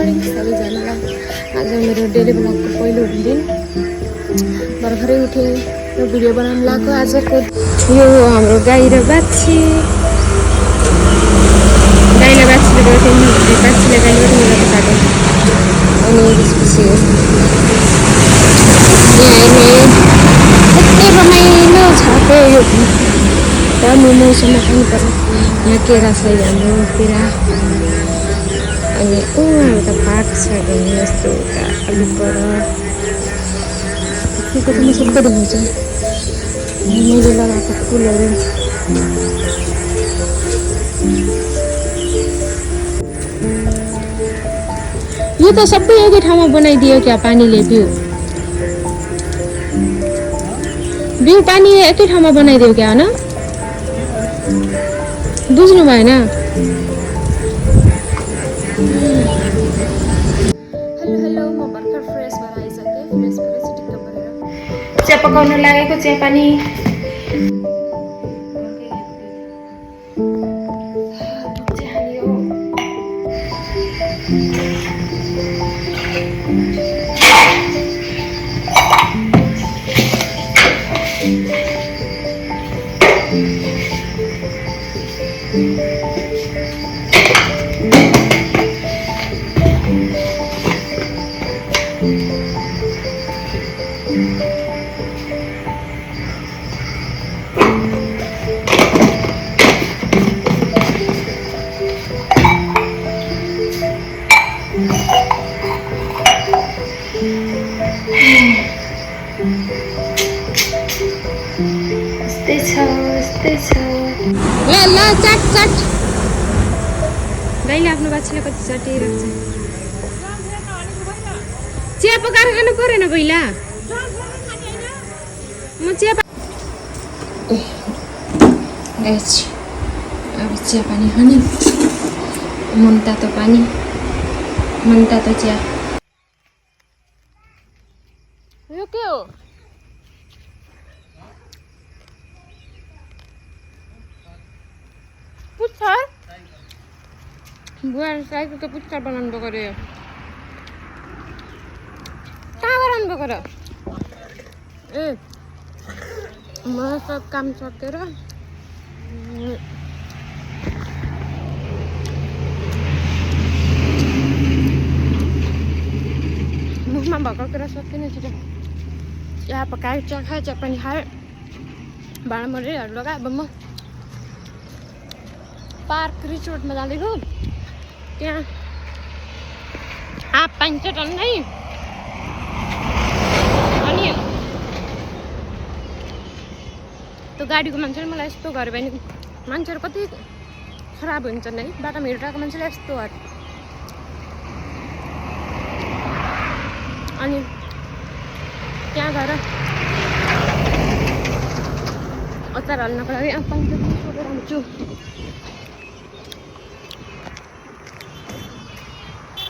Morning सबैजनालाई। आज मेरो डेली ब्लगको पहिलो दिन भर्खरै उठेँ र भिडियो बनाउनु लाग्यो। आजको यो हाम्रो गाई र बाछी, गाईलाई बाछीले गर्थ्यो, बाछीले गाईले पनि मिलाएको काट्यो। अनि त्यसपछि यहाँ अहिले यति रमाइलो छ त्यो यो गर्मी मौसममा पनि पर्छ। यहाँ केरा छ, हाम्रो केरा। अनि उहाँहरू त पार्क छ भने यस्तो अलिपर के त म सबै देखाउँछु। मैले लगाएको फुलहरू यो त सबै एकै ठाउँमा बनाइदियो क्या पानीले। बिउ पानी एकै ठाउँमा बनाइदियो क्या, होइन? बुझ्नु भएन? हेलो, म भर्खर फ्रेस भएर आइसकेँ। फ्रेस भएर चिटिक्क परेर चिया पकाउन लागेको। चिया पानी ल चाट चाट। गाईले आफ्नो बाछीलाई कति चटिरहेको छ। चिया पकाएर खानु परेन पहिला? म चिया अब चिया पानी खाने। मन तातो पानी, मन तातो चिया। यो के हो? पुच्छर? बुवा साइकल त पुच्छर बनाउनु भएको रे। कहाँ बनाउनु भएको र? ए म सब काम सकेर मुखमा भएको कुरा सकिन छिटो। चिया पकायो, चिया खायो, चिया पनि खायो, भाँडा मरेहरू लगायो। अब म पार्क रिसोर्टमा जाँदैछु। त्यहाँ हाफ पाइन्छ टन्नै। अनि त्यो गाडीको मान्छेले मलाई यस्तो गर्यो भने मान्छेहरू कति खराब हुन्छन् है। बाटोमा हिँडिरहेको मान्छेले यस्तो गर्यो। अनि त्यहाँ गएर अचार हाल्नको लागि पाइन्छ सोधेर आउँछु।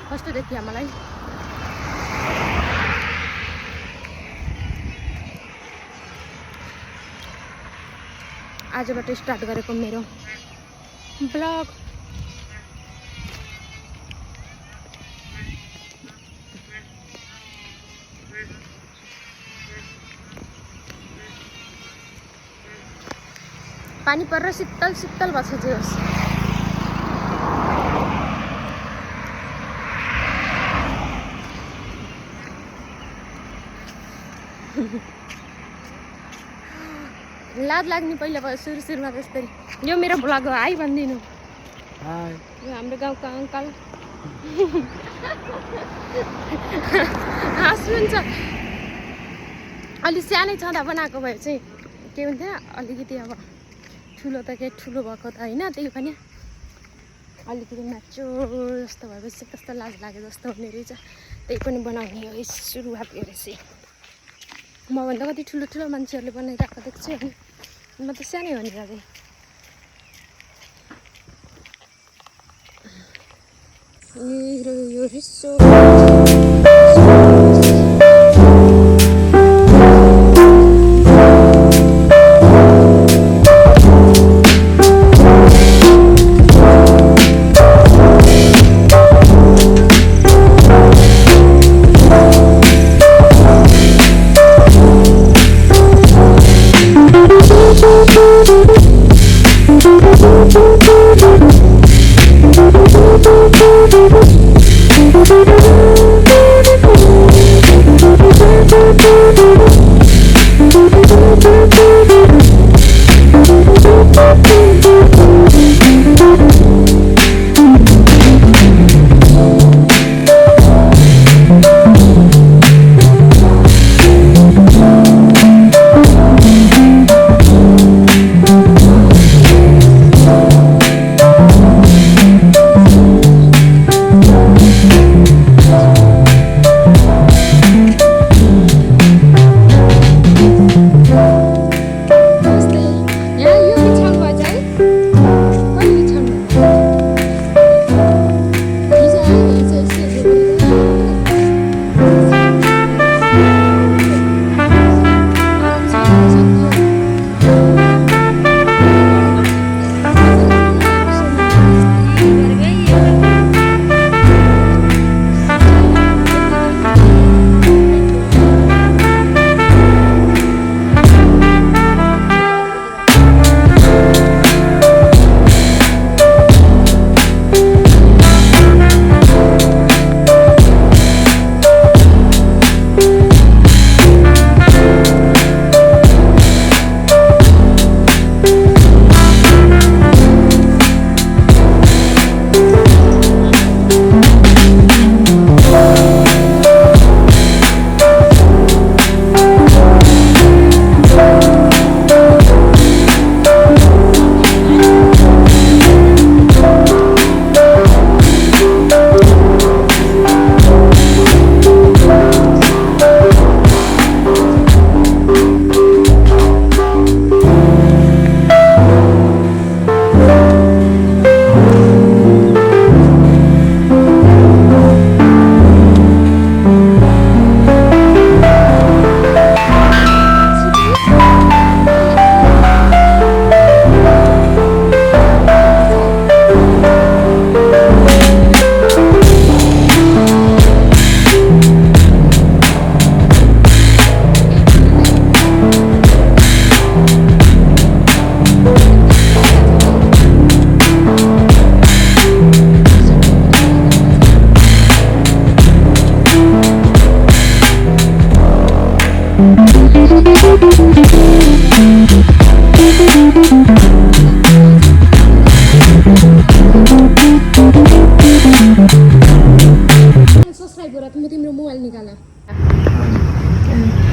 कस्तो देखियो मलाई? आजबाट स्टार्ट गरेको मेरो ब्लग। पानी परेर शीतल शीतल भएको छ। जे होस् लाज लाग्ने पहिला भयो सुरुमा त्यसरी। यो मेरो ब्लग हो, हाई भनिदिनु। यो हाम्रो गाउँको अङ्कल हाँस्नुहुन्छ। अलि सानै छँदा बनाएको भए चाहिँ के हुन्थ्यो, अलिकति अब ठुलो त के ठुलो भएको त होइन, त्यही पनि अलिकति नाच्यो जस्तो भएपछि कस्तो लाज लाग्यो जस्तो हुने रहेछ। त्यही पनि बनाउने हो, सुरुवात गरेपछि। मभन्दा कति ठुलो ठुलो मान्छेहरूले बनाइरहेको देख्छु होइन, म त सानै हो नि अझै। यो रिसोर्ट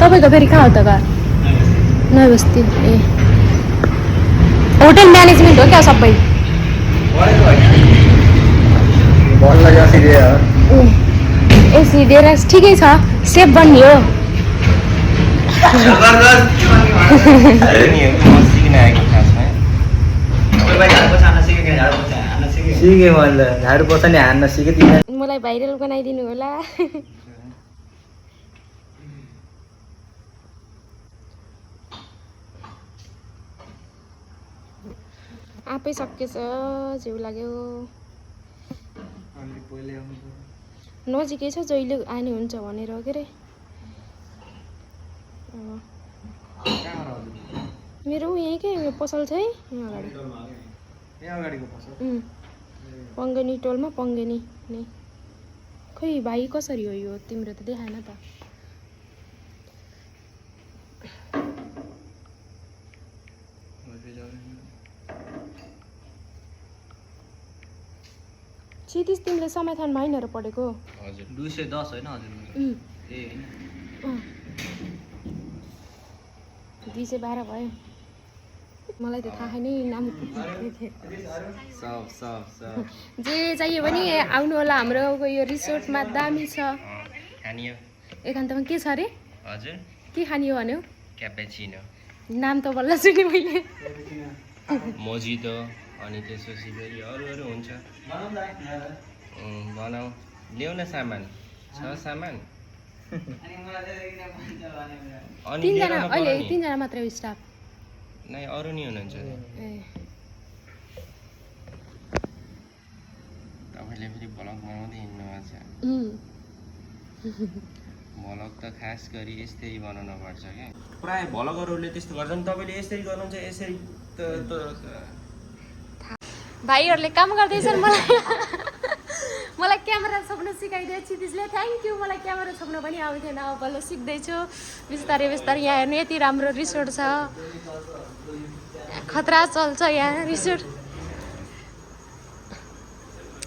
तपाईँको फेरि कहाँ हो त घर? नयाँ बस्ती। ए होटल म्यानेजमेन्ट हो क्या सबै? ए सिधेर ठिकै छ, सेफ बन्ने हो। मलाई भाइरल बनाइदिनु होला। आफै सकेछ, जिउ लाग्यो। नजिकै छ, जहिले आने हुन्छ भनेर के अरे। मेरो यहीँ के पसल छ है, यहाँ अगाडि। पङ्गनी टोलमा पङ्गनी नै। खोइ भाइ कसरी हो यो, तिम्रो त देखाएन त। क्षितिज तिमीले समयथानमा होइन र पढेको? हजुर 210 होइन हजुर। ए हैन 212 भयो। मलाई त थाहा छैन नाम। जे चाहियो भने आउनु होला हाम्रो यो रिसोर्टमा, दामी छ। खानियो एकान्तमा के छ अरे? हजुर के खानियो भन्यो? क्यापेचिनो। नाम त बल्ल सुने मैले। मोजितो अनि त्यसपछि फेरि अरू हुन्छ। बनाऊ, ल्याउ न सामान छ सामान। अनि तीनजना अहिले, तीनजना मात्रै स्टाफ? नै अरू नि हुनुहुन्छ। तपाईँले फेरि भ्लग बनाउँदै हिँड्नु भएको छ। भ्लग त खास गरी यसरी बनाउनु पर्छ क्या। प्रायः भ्लगरहरूले त्यस्तो गर्छन्, तपाईँले यसरी गर्नुहुन्छ। यसरी त भाइहरूले काम गर्दैछन्। मलाई सिकाइदियो क्षितिजले, थ्याङ्क यू। मलाई क्यामेरा छोप्न पनि आउँथेन, अब बल्ल सिक्दैछु बिस्तारै बिस्तारै। यहाँ हेर्नु यति राम्रो रिसोर्ट छ, खतरा चल्छ यहाँ रिसोर्ट।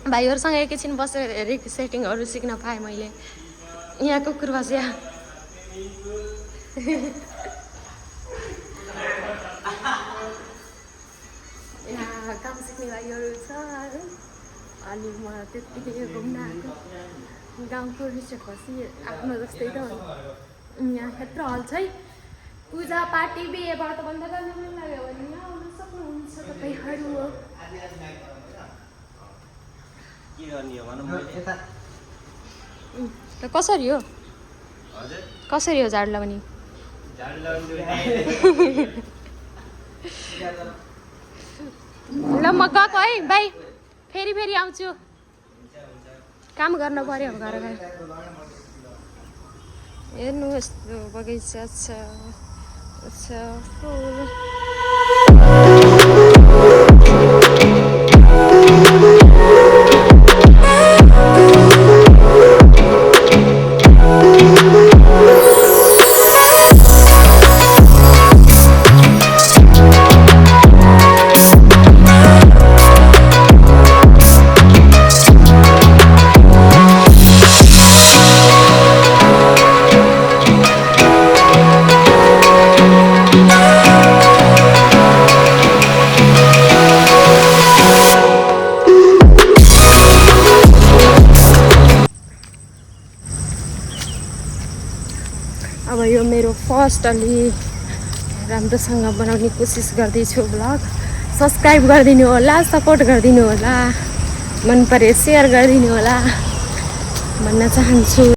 भाइहरूसँग एकैछिन बसेर हेरेको सेटिङहरू सिक्न पाएँ मैले। यहाँ कुकुर बस्या यहाँ काम सिक्ने भाइहरू छ अनि म त्यत्तिकै घुम्न आएको। गाउँको रिसोर्ट बसी आफ्नो जस्तै त हो। यहाँ क्षेत्र हल छ है, पूजा पार्टी बिहे व्रत बन्द गर्न मन लाग्यो भने यहाँ आउन सक्नुहुन्छ तपाईँहरू। त कसरी हो कसरी हो झाडु लगाउने? ल म गएको है भाइ, फेरि फेरि आउँछु, काम गर्न पर्यो घर गएर। हेर्नु यस्तो बगैँचा छ फुल। अब यो मेरो फर्स्ट अलि राम्रोसँग बनाउने कोसिस गर्दैछु भ्लग। सब्सक्राइब गरिदिनु होला, सपोर्ट गरिदिनु होला, मन परे सेयर गरिदिनु होला भन्न चाहन्छु।